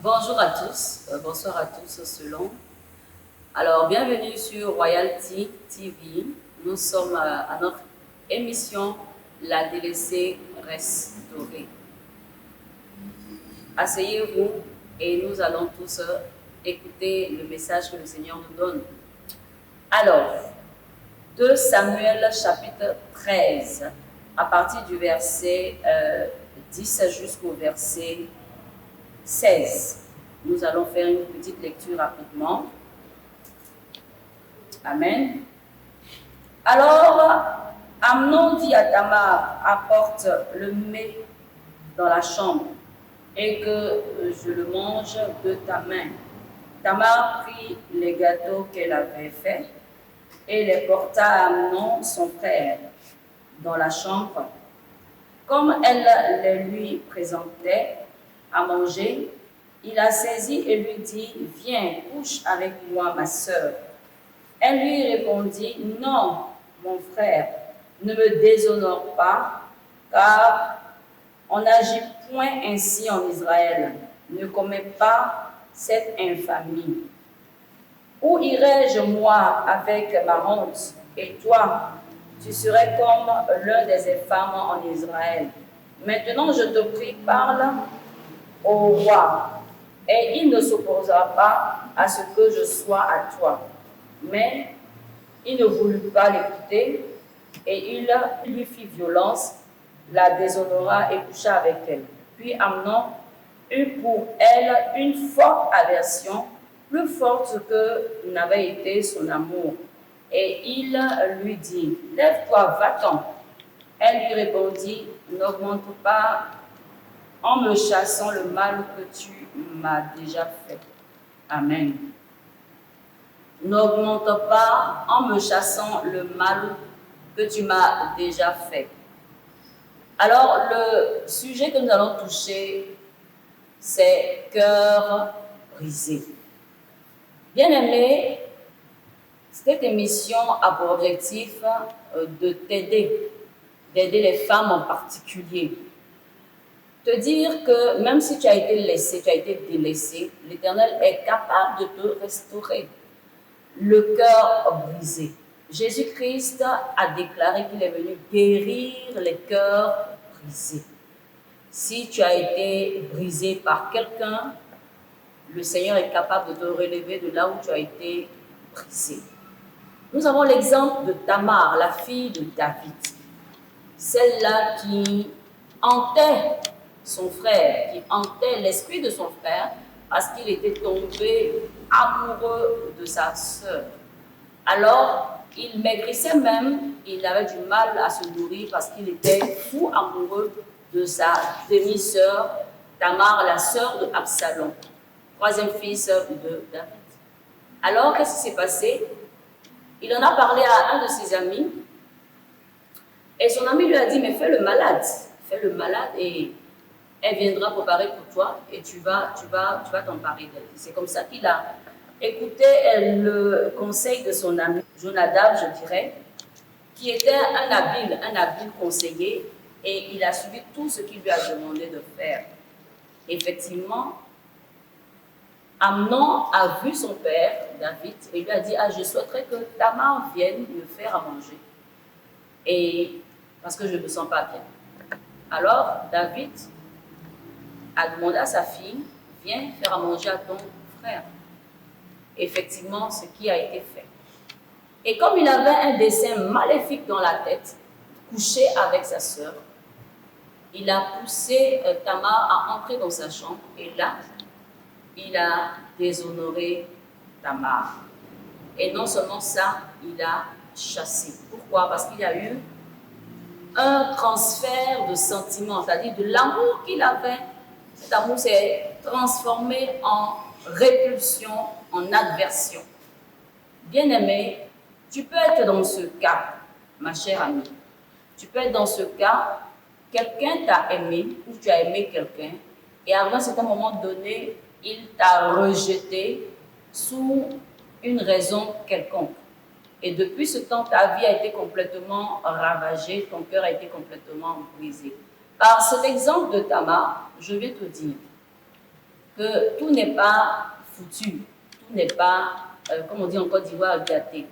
Bonjour à tous, bonsoir à tous selon. Alors, bienvenue sur Royalty TV. Nous sommes à notre émission La délaissée restaurée. Asseyez-vous et nous allons tous écouter le message que le Seigneur nous donne. Alors, 2 Samuel chapitre 13, à partir du verset 10 jusqu'au verset 16. Nous allons faire une petite lecture rapidement. Amen. Alors, Amnon dit à Tamar, apporte le mets dans la chambre et que je le mange de ta main. Tamar prit les gâteaux qu'elle avait faits et les porta à Amnon, son frère, dans la chambre. Comme elle les lui présentait à manger, il la saisit et lui dit, « Viens, couche avec moi, ma sœur. » Elle lui répondit, « Non, mon frère, ne me déshonore pas, car on n'agit point ainsi en Israël. Ne commets pas cette infamie. Où irai-je, moi, avec ma honte, et toi, tu serais comme l'un des infâmes en Israël. Maintenant, je te prie, parle au roi, et il ne s'opposera pas à ce que je sois à toi. » Mais il ne voulut pas l'écouter, et il lui fit violence, la déshonora et coucha avec elle. Puis Amnon eut pour elle une forte aversion, plus forte que n'avait été son amour. Et il lui dit, « Lève-toi, va-t'en. » Elle lui répondit, « N'augmente pas en me chassant le mal que tu m'as déjà fait. » Amen. N'augmente pas en me chassant le mal que tu m'as déjà fait. Alors, le sujet que nous allons toucher, c'est cœur brisé. Bien-aimé, cette émission a pour objectif de t'aider, d'aider les femmes en particulier. Te dire que même si tu as été laissé, tu as été délaissé, l'Éternel est capable de te restaurer. Le cœur brisé. Jésus-Christ a déclaré qu'il est venu guérir les cœurs brisés. Si tu as été brisé par quelqu'un, le Seigneur est capable de te relever de là où tu as été brisé. Nous avons l'exemple de Tamar, la fille de David. Celle-là qui hantait son frère, qui hantait l'esprit de son frère parce qu'il était tombé amoureux de sa sœur. Alors, il maigrissait même, il avait du mal à se nourrir parce qu'il était fou amoureux de sa demi-sœur, Tamar, la sœur de Absalom, troisième fils de David. Alors, qu'est-ce qui s'est passé? Il en a parlé à un de ses amis, et son ami lui a dit, mais fais le malade et elle viendra préparer pour toi et tu vas t'emparer d'elle. C'est comme ça qu'il a écouté le conseil de son ami Jonadab, je dirais, qui était un habile conseiller, et il a suivi tout ce qu'il lui a demandé de faire. Effectivement, Amnon a vu son père, David, et lui a dit, ah, je souhaiterais que Tamar vienne me faire à manger, et parce que je ne me sens pas bien. Alors, David a demandé à sa fille, viens faire à manger à ton frère. Effectivement, ce qui a été fait. Et comme il avait un dessein maléfique dans la tête, couché avec sa sœur, il a poussé Tamar à entrer dans sa chambre, et là, il a déshonoré Tamar. Et non seulement ça, il a chassé. Pourquoi? Parce qu'il y a eu un transfert de sentiments, c'est-à-dire de l'amour qu'il avait. Cet amour s'est transformé en répulsion, en aversion. Bien-aimé, tu peux être dans ce cas, ma chère amie. Tu peux être dans ce cas, quelqu'un t'a aimé ou tu as aimé quelqu'un, et à un certain moment donné, il t'a rejeté sous une raison quelconque. Et depuis ce temps, ta vie a été complètement ravagée, ton cœur a été complètement brisé. Par cet exemple de Tamar, je vais te dire, que tout n'est pas foutu, tout n'est pas, comme on dit en Côte d'Ivoire, gâté.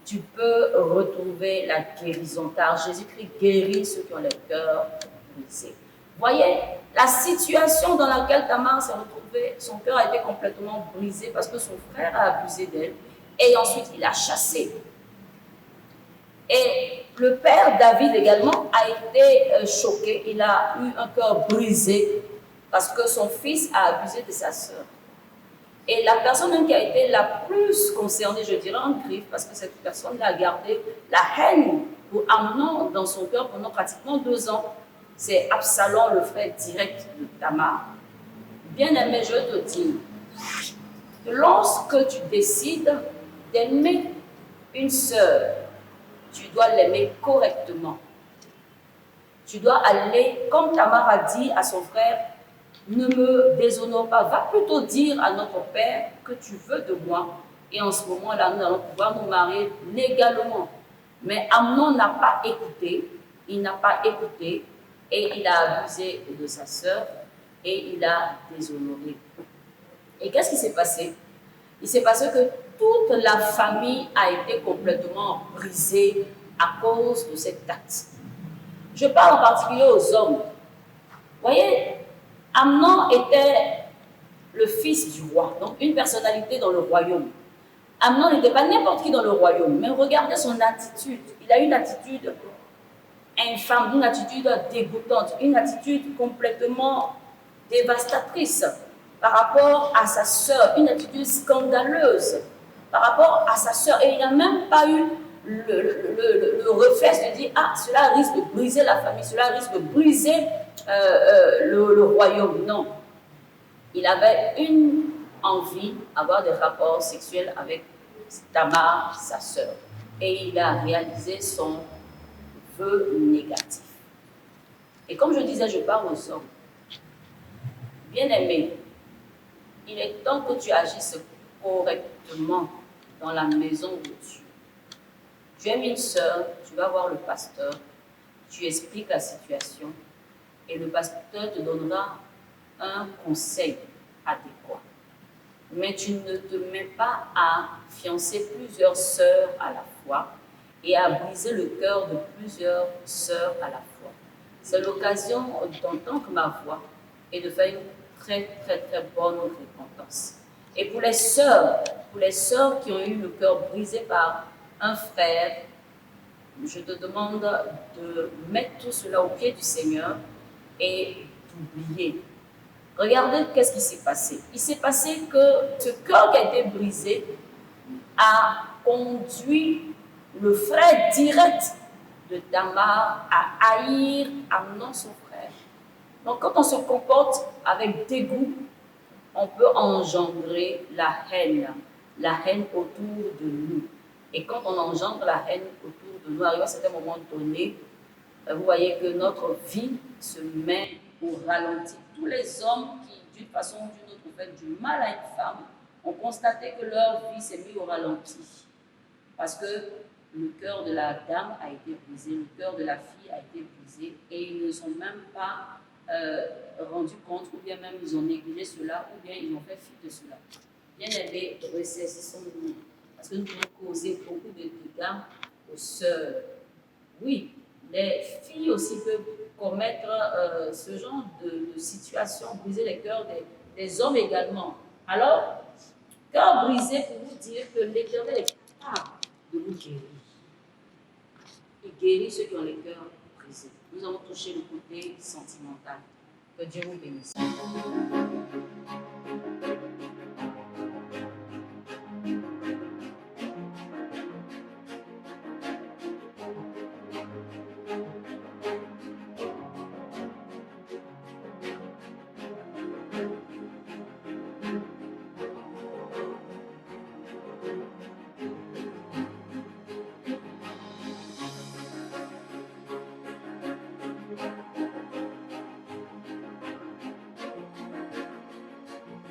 Tu peux retrouver la guérison, car Jésus-Christ guérit ceux qui ont le cœur brisé. Voyez, la situation dans laquelle Tamar s'est retrouvée, son cœur a été complètement brisé parce que son frère a abusé d'elle et ensuite il l'a chassée. Et le père David également a été choqué, il a eu un cœur brisé parce que son fils a abusé de sa sœur. Et la personne qui a été la plus concernée, je dirais en griffe, parce que cette personne a gardé la haine pour Amnon dans son cœur pendant pratiquement 2 ans. C'est Absalom, le frère direct de Tamar. Bien-aimé, je te dis, lorsque tu décides d'aimer une sœur, tu dois l'aimer correctement. Tu dois aller, comme Tamar a dit à son frère, ne me déshonore pas, va plutôt dire à notre père que tu veux de moi. Et en ce moment-là, nous allons pouvoir nous marier légalement. Mais Amnon n'a pas écouté, il n'a pas écouté, et il a abusé de sa sœur, et il a déshonoré. Et qu'est-ce qui s'est passé? Il s'est passé que toute la famille a été complètement brisée à cause de cet acte. Je parle en particulier aux hommes. Vous voyez, Amnon était le fils du roi, donc une personnalité dans le royaume. Amnon n'était pas n'importe qui dans le royaume, mais regardez son attitude. Il a une attitude infâme, une attitude dégoûtante, une attitude complètement dévastatrice par rapport à sa sœur, une attitude scandaleuse par rapport à sa sœur. Et il n'a même pas eu le réflexe de dire « Ah, cela risque de briser la famille, cela risque de briser le royaume. » Non. Il avait une envie d'avoir des rapports sexuels avec Tamar, sa sœur. Et il a réalisé son vœu négatif. Et comme je disais, je parle aux hommes. Bien-aimé, il est temps que tu agisses correctement dans la maison de Dieu. Tu aimes une sœur, tu vas voir le pasteur, tu expliques la situation et le pasteur te donnera un conseil adéquat. Mais tu ne te mets pas à fiancer plusieurs sœurs à la fois et à briser le cœur de plusieurs sœurs à la fois. C'est l'occasion d'entendre ma voix et de faire une très bonne repentance. Et pour les sœurs qui ont eu le cœur brisé par un frère, je te demande de mettre tout cela au pied du Seigneur et d'oublier. Regardez qu'est-ce qui s'est passé. Il s'est passé que ce cœur qui a été brisé a conduit le frère direct de Tamar à haïr Amnon, son frère. Donc quand on se comporte avec dégoût, on peut engendrer la haine autour de nous. Et quand on engendre la haine autour de nous, arrive à un certain moment donné, vous voyez que notre vie se met au ralenti. Tous les hommes qui, d'une façon ou d'une autre, ont fait du mal à une femme, ont constaté que leur vie s'est mise au ralenti. Parce que le cœur de la dame a été brisé, le cœur de la fille a été brisé, et ils ne sont même pas rendus compte, ou bien même ils ont négligé cela, ou bien ils ont fait fi de cela. Bien aimés, ressaisissons-nous, parce que nous pouvons causer beaucoup de dégâts aux sœurs. Oui, les filles aussi peuvent commettre ce genre de situation, briser les cœurs des hommes également. Alors, cœur brisé pour vous dire que l'Éternel est capable de vous guérir. Il guérit ceux qui ont les cœurs brisés. Nous avons touché le côté sentimental. Que Dieu vous bénisse.